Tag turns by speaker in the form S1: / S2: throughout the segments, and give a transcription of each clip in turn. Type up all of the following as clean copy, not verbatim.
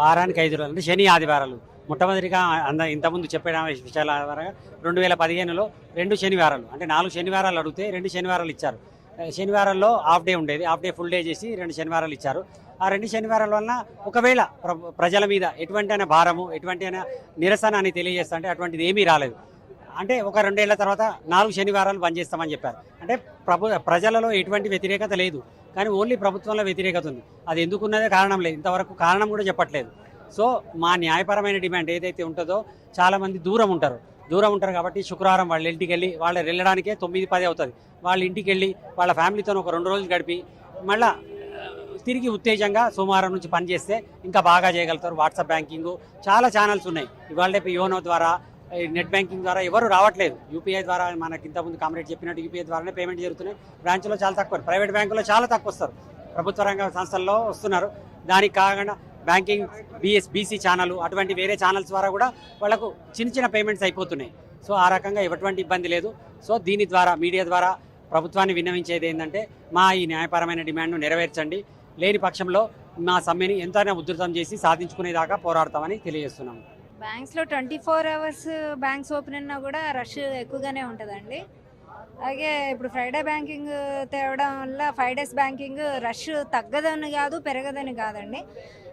S1: వారానికి 5 రోజులు అంటే శని ఆదివారాలు. మొట్టమొదటిగా ఇంతకుముందు చెప్పిన విషయాల ద్వారా 2015లో 2 శనివారాలు అంటే 4 శనివారాలు అడిగితే 2 శనివారాలు ఇచ్చారు. శనివారాల్లో హాఫ్ డే ఉండేది, హాఫ్ డే ఫుల్ డే చేసి 2 శనివారాలు ఇచ్చారు. ఆ 2 శనివారాల వలన ఒకవేళ ప్రజల మీద ఎటువంటి అయినా భారము, ఎటువంటి అయినా నిరసన అని తెలియజేస్తా అంటే అటువంటిది ఏమీ రాలేదు. అంటే ఒక 2 ఏళ్ల తర్వాత 4 శనివారాలు బంద్ చేస్తామని చెప్పారు. అంటే ప్రజలలో ఎటువంటి వ్యతిరేకత లేదు, కానీ ఓన్లీ ప్రభుత్వంలో వ్యతిరేకత ఉంది. అది ఎందుకున్నదే కారణం లేదు, ఇంతవరకు కారణం కూడా చెప్పట్లేదు. సో మా న్యాయపరమైన డిమాండ్ ఏదైతే ఉంటుందో, చాలామంది దూరం ఉంటారు కాబట్టి శుక్రవారం వాళ్ళ ఇంటికి వెళ్ళి వాళ్ళు వెళ్ళడానికే 9-10 అవుతుంది. వాళ్ళ ఇంటికి వెళ్ళి వాళ్ళ ఫ్యామిలీతో ఒక 2 రోజులు గడిపి మళ్ళీ తిరిగి ఉత్తేజంగా సోమవారం నుంచి పనిచేస్తే ఇంకా బాగా చేయగలుగుతారు. వాట్సాప్ బ్యాంకింగ్ చాలా ఛానల్స్ ఉన్నాయి. ఇవాళ యోనో ద్వారా, నెట్ బ్యాంకింగ్ ద్వారా ఎవరు రావట్లేదు. యూపీఐ ద్వారా మనకి ఇంతకుముందు కామ్రేడ్ చెప్పినట్టు యూపీఐ ద్వారానే పేమెంట్ జరుగుతున్నాయి. బ్రాంచ్లో చాలా తక్కువ, ప్రైవేట్ బ్యాంకులో చాలా తక్కువ వస్తారు, ప్రభుత్వ రంగ సంస్థల్లో వస్తున్నారు. దానికి కాకుండా బ్యాంకింగ్ బీసీ ఛానల్ అటువంటి వేరే ఛానల్స్ ద్వారా కూడా వాళ్ళకు చిన్న పేమెంట్స్ అయిపోతున్నాయి. సో ఆ రకంగా ఎటువంటి ఇబ్బంది లేదు. సో దీని ద్వారా మీడియా ద్వారా ప్రభుత్వాన్ని విన్నవించేది ఏంటంటే, మా ఈ న్యాయపరమైన డిమాండ్ను నెరవేర్చండి. లేని పక్షంలో మా సమ్మెని ఎంతైనా ఉధృతం చేసి సాధించుకునేదాకా పోరాడతామని తెలియజేస్తున్నాము.
S2: బ్యాంక్స్లో 24 అవర్స్ బ్యాంక్స్ ఓపెన్ ఉన్నా కూడా రష్ ఎక్కువగానే ఉంటుందండి. అలాగే ఇప్పుడు ఫ్రైడే బ్యాంకింగ్ తేవడం వల్ల 5 డేస్ బ్యాంకింగ్ రష్ తగ్గదని కాదు, పెరగదని కాదండి.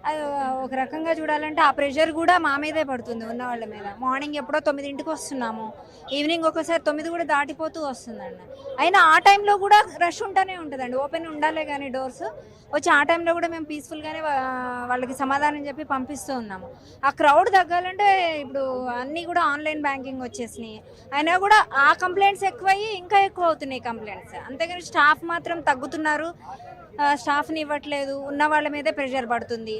S2: అది ఒక రకంగా చూడాలంటే ఆ ప్రెషర్ కూడా మా మీదే పడుతుంది, ఉన్న వాళ్ళ మీద. మార్నింగ్ ఎప్పుడో 9ంటికి వస్తున్నాము, ఈవినింగ్ ఒకసారి 9 కూడా దాటిపోతూ వస్తుందండి. అయినా ఆ టైంలో కూడా రష్ ఉంటూనే ఉంటుందండి. ఓపెన్ ఉండాలే కానీ డోర్స్ వచ్చి ఆ టైంలో కూడా మేము పీస్ఫుల్గానే వాళ్ళకి సమాధానం చెప్పి పంపిస్తూ ఉన్నాము. ఆ క్రౌడ్ తగ్గాలంటే ఇప్పుడు అన్నీ కూడా ఆన్లైన్ బ్యాంకింగ్ వచ్చేసినాయి. అయినా కూడా ఆ కంప్లైంట్స్ ఎక్కువయ్యి ఇంకా ఎక్కువ అవుతున్నాయి కంప్లైంట్స్. అంతేగాని స్టాఫ్ మాత్రం తగ్గుతున్నారు, స్టాఫ్ని ఇవ్వట్లేదు, ఉన్న వాళ్ళ మీదే ప్రెషర్ పడుతుంది.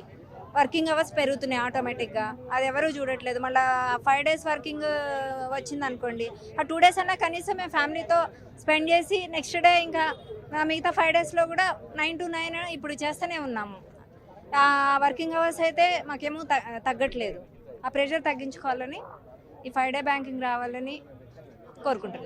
S2: వర్కింగ్ అవర్స్ పెరుగుతున్నాయి ఆటోమేటిక్గా, అది ఎవరు చూడట్లేదు. మళ్ళీ 5 డేస్ వర్కింగ్ వచ్చింది అనుకోండి, ఆ 2 డేస్ అన్నా కనీసం మేము ఫ్యామిలీతో స్పెండ్ చేసి నెక్స్ట్ డే ఇంకా మిగతా 5 డేస్లో కూడా 9 to 9 ఇప్పుడు చేస్తూనే ఉన్నాము. ఆ వర్కింగ్ అవర్స్ అయితే మాకేమో తగ్గట్లేదు. ఆ ప్రెషర్ తగ్గించుకోవాలని ఈ 5 డే బ్యాంకింగ్ రావాలని కోరుకుంటున్నాం.